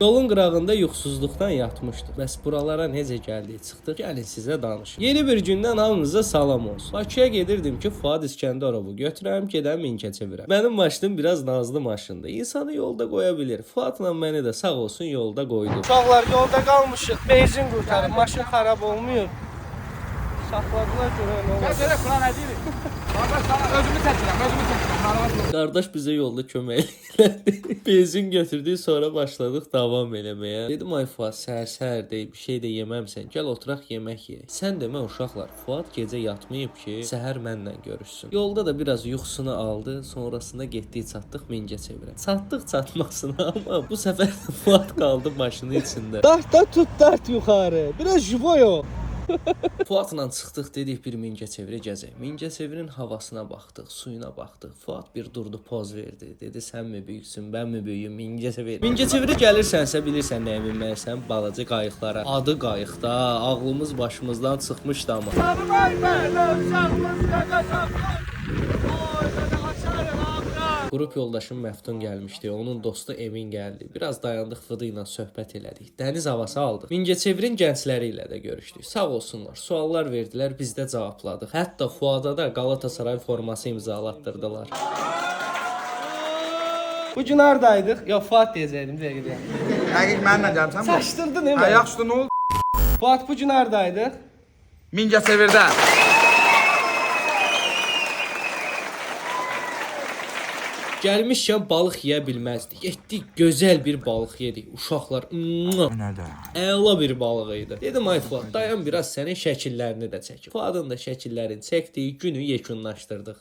Yolun qırağında yuxusuzluqdan yatmışdıq. Bəs buralara necə gəldik, çıxdıq? Gəlin sizə danışım. Yeni bir gündən hamınıza salam olsun. Bakıya gedirdim ki, Fuad İskəndarovu götürəm, gedəm Mingəçevirə. Mənim maşınım biraz nazlı maşındır. İnsanı yolda qoya bilir. Fuadla məni də sağ olsun yolda qoydu. Uşaqlar yolda qalmışıq. Benzin qurtarıb, maşın xarab olmuyor. Saxladılar görən olmaz. Gəl görə plan edirik. Qardaş sana özümü çəkirəm. Qardaş bizə yolda kömək elədi. Benzin götürdük, sonra başladıq davam eləməyə. Dedim ay Fuad, səhər deyib, bir şey də yeməmsən. Gəl oturaq yemək yeyək. Sən demə uşaqlar, Fuad gecə yatmayıb ki, səhər mənlə görüşsün. Yolda da biraz yuxusunu aldı, sonrasında getdik çatdıq Mingəçevirə. Çatdıq çatmasına, amma bu səfər Fuad qaldı maşının içində. Dartda tut dart yuxarı. Biraz juvoyo. Fuadla çıxdıq, dedik bir Mingəçeviri gəzək. Mingəçevirin havasına baxdıq, suyuna baxdıq. Fuad bir durdu, poz verdi. Dedi, sən mi böyüksün, mən mi böyüyüm Mingəçevir? Mingəçeviri gəlirsənsə, bilirsən nəyə binməlisən? Balaca qayıqlara. Adı qayıqda, ağlımız başımızdan çıxmışdı amma. Qrup yoldaşım Məftun gəlmişdi. Onun dostu Emin gəldi. Biraz dayandıq, Fıdı ilə söhbət elədik. Dəniz havası aldıq. Mingəçevirin gəncləri ilə də görüşdük. Sağ olsunlar. Suallar verdilər, biz də cavabladıq. Hətta Fuada da Galatasaray forması imzalatdırdılar. Bu gün hardaydıq? Ya Fuad deyəcəydim dəqiqə. Həqiq mənlə gəlsən mi? Saçdırdın Hə, elə. yaxşıdır, nə oldu? Fuad bu gün hardaydıq? Mingəçevirdə. Gəlmişkən balıq yeyə bilməzdik. Getdik, gözəl bir balıq yedik. Uşaqlar, Nədə? əla bir balıq idi. Dedim ay Fuad, dayan biraz sənin şəkillərini də çəkim. Fuadın da şəkillərini çəkdik, günü yekunlaşdırdıq.